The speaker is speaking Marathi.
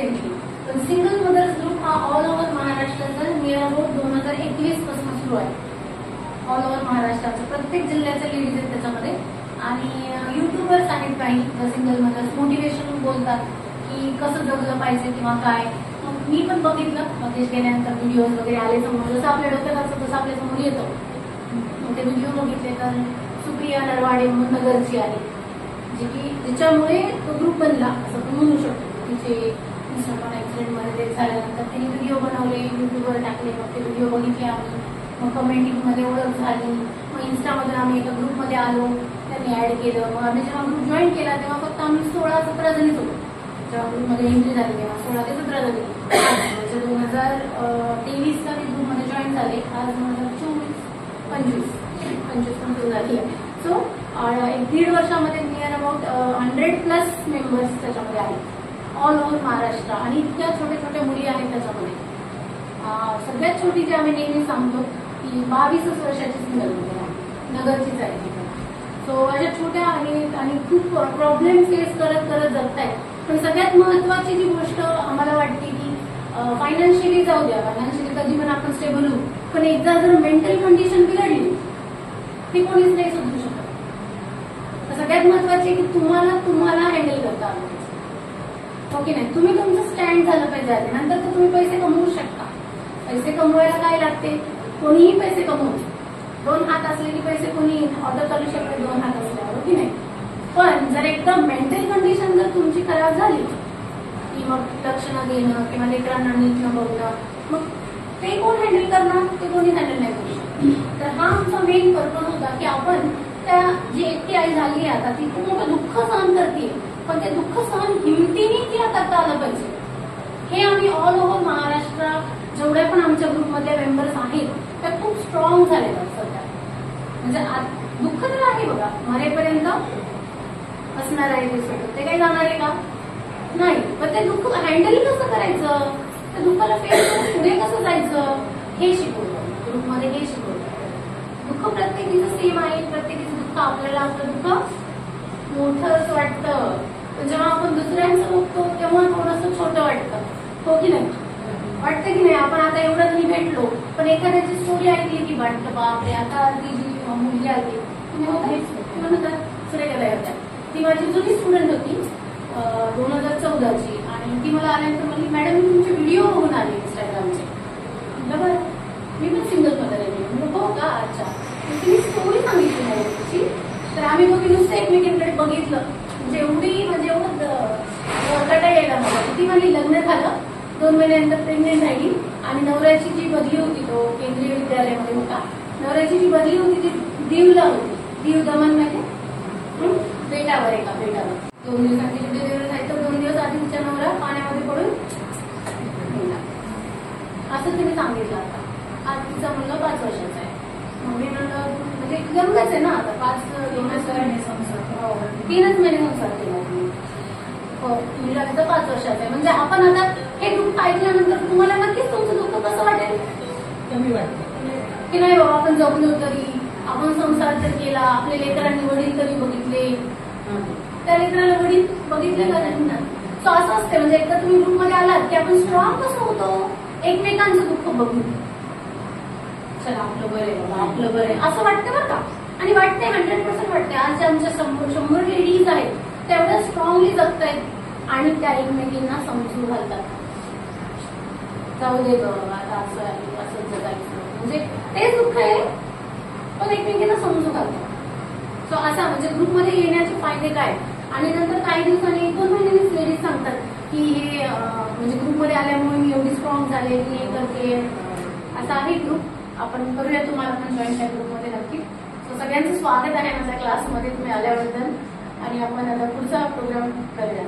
रिसेंटली. पण सिंगल मदर्स ग्रुप हा ऑल ओव्हर महाराष्ट्राचा नियर अबाउट 2021 पासून सुरू आहे. ऑल ओव्हर महाराष्ट्राच्या प्रत्येक जिल्ह्याच्या लेडीज आहेत त्याच्यामध्ये. आणि युट्यूबर्स आहेत काही सिंगल मदर्स, मोटिवेशन बोलतात की कसं जगलं पाहिजे किंवा काय. मी पण बघितलं मध्येच गेल्यानंतर व्हिडिओज वगैरे आले समोर, जसं आपल्या डोक्यात असतं तसं आपल्या समोर येतं. ते व्हिडिओ बघितले तर सुप्रिया नरवाडे म्हणून नगरची आहे, जी की तिच्यामुळे तो ग्रुप बनला असं आपण म्हणू शकतो. तिचे मिस्टर पण ऍक्सिडेंटमध्ये डेथ झाल्यानंतर तिने व्हिडिओ बनवले, युट्यूबवर टाकले. मग ते व्हिडिओ बघितले आम्ही, मग कमेंटिंगमध्ये ओळख झाली. मग इन्स्टामध्ये आम्ही एका ग्रुपमध्ये आलो, त्यांनी ऍड केलं. मग आम्ही जेव्हा ग्रुप जॉईन केला तेव्हा फक्त आम्ही 16-17 जणीच होतो. जेव्हा ग्रुपमध्ये एंट्री झाली तेव्हा 16 ते 17 जणी. म्हणजे 2023ला मी ग्रुपमध्ये जॉईन झाले. आज 2024-25 कंप्लीट झाली आहे. सो 1.5 वर्षामध्ये नियर अबाउट 100+ मेंबर्स त्याच्यामध्ये आहेत ऑल ओव्हर महाराष्ट्र. आणि इतक्या छोट्या छोट्या मुली आहेत त्याच्यामध्ये. सगळ्यात छोटी जी आम्ही नेहमी सांगतो की 22 वर्षाची सिंगल मुली आहे, नगरचीच आहे ती. सो अशा छोट्या आणि खूप प्रॉब्लेम फेस करत करत जगतायत. पण सगळ्यात महत्वाची जी गोष्ट आम्हाला वाटते की फायनान्शियली जाऊ द्या, फायनान्शियली कधी पण आपण स्टेबल होऊ, पण एकदा जर मेंटल कंडिशन बिघडली ती कोणीच नाही सुधरू शकत. तर सगळ्यात महत्वाचे की तुम्हाला हँडल करता आलं पाहिजे, हो की नाही. तुम्ही तुमचं स्टँड झालं पाहिजे आधी, नंतर तर तुम्ही पैसे कमवू शकता. पैसे कमवायला काय लागते, कोणीही पैसे कमवू. 2 हात असले की पैसे कोणी ऑर्डर करू शकते 2 हात असल्यावर, हो की नाही. पण जर एकदम मेंटल कंडिशन जर तुमची खराब झाली की मग लक्ष न देणं किंवा लेकरांना नीट न बघणं, मग ते कोण हँडल करणार, ते कोणी हँडल नाही करू शकत. तर हा आमचा मेन पर्पज होता की आपण त्या जी एकटी आई झाली आहे आता, ती खूप मोठं दुःख सहन करते, पण ते दुःख सहन हिमतीने तिला करता आलं पाहिजे. हे आम्ही ऑल ओव्हर महाराष्ट्र जेवढ्या पण आमच्या ग्रुपमधल्या मेंबर्स आहेत त्या खूप स्ट्रॉंग झालेल्या आहेत सध्या. म्हणजे दुःख तर आहे बघा, मरेपर्यंत असणार आहे ते सोबत, ते काही जाणार आहे का नाही. पण ते दुःख हँडल कसं करायचं, त्या दुःखाला फेस करून पुढे कसं जायचं हे शिकवलं ग्रुपमध्ये. हे शिकवलं. दुःख प्रत्येकीचं सेम आहे, प्रत्येकीचं दुःख आपल्याला आपलं दुःख मोठं असं वाटतं, पण जेव्हा आपण दुसऱ्यांचं बघतो तेव्हा थोडंसं छोटं वाटतं, हो की नाही. वाटतं की नाही. आपण आता एवढं जणी भेटलो, पण एखाद्याची स्टोरी ऐकली की वाटतं बापरे, आता ती जी मुलगी आली म्हणतात सुरेखाताई होत्या, ती माझी जुनी स्टुडंट होती 2014ची. आणि ती मला आल्यानंतर म्हणली मॅडम मी तुमचे व्हिडिओ बघून आले इंस्टाग्रामचे. म्हटलं बरं, मी पण सिंगल मदर आहे. म्हणलं हो का, अच्छा. तिने स्टोरी सांगितली नाही तिची. तर आम्ही दोघी नुसतं एकमेकींकडे बघितलं. म्हणजे एवढं कटा यायला मला. ती म्हणली लग्न झालं, 2 महिन्यानंतर प्रेग्नेंट राहिली आणि नवऱ्याची जी बदली होती, तो केंद्रीय विद्यालयामध्ये होता, नवऱ्याची जी बदली होती ती दीवला होती. दीव दमन मध्ये बेटावर, एका बेटावर 2 दिवसांची डिलिव्हरी झाली. तर 2 दिवस आधी तिच्या नवरा पाण्यामध्ये पडून गेला, असं तिने सांगितलं. आता आज तिचा मुलगा 5 वर्षाचा आहे. मग मी म्हणलं म्हणजे यंगच आहे ना आता, 3च महिने संसार केला तुम्ही. हो, मुलगा तिचा 5 वर्षाचा आहे. म्हणजे आपण आता हे दुःख ऐकल्यानंतर तुम्हाला नक्कीच तुमचं दुःख कसं वाटेल, कमी वाटतं की नाही बाबा आपण जगलो तरी, आपण संसार तर केला, आपल्या लेकरांनी वडील तरी बघितले, त्या लेकराला वडील बघितले का नाही ना. सो असं असते. म्हणजे एकदा तुम्ही ग्रुपमध्ये आलात की आपण स्ट्रॉंग कसं होतो, एकमेकांचं दुःख बघून. चला आपलं बरं आहे बाबा, आपलं बरं आहे असं वाटतं बरं का. आणि वाटते 100% वाटते. आज आमच्या 100 लेडीज आहेत तेवढ्या स्ट्रॉंगली जगतायत आणि त्या एकमेकींना समजून घालतात. जाऊ दे बाबा आता असं आहे, असं जगायचं. म्हणजे तेच दुःख आहे पण एकमेकींना समजून घालतात. सो असा म्हणजे ग्रुपमध्ये येण्याचे फायदे काय. आणि नंतर काही दिवसांनी 1-2 महिन्यांनीच लेडीज सांगतात की हे म्हणजे ग्रुपमध्ये आल्यामुळे मी एवढी स्ट्रॉंग झाले, मी हे करते. असा आहे ग्रुप. आपण करूया, तुम्हाला पण जॉईन त्या ग्रुपमध्ये नक्की. सो सगळ्यांचं स्वागत आहे माझ्या क्लासमध्ये तुम्ही आल्याबद्दल. आणि आपण आता पुढचा प्रोग्राम करूया.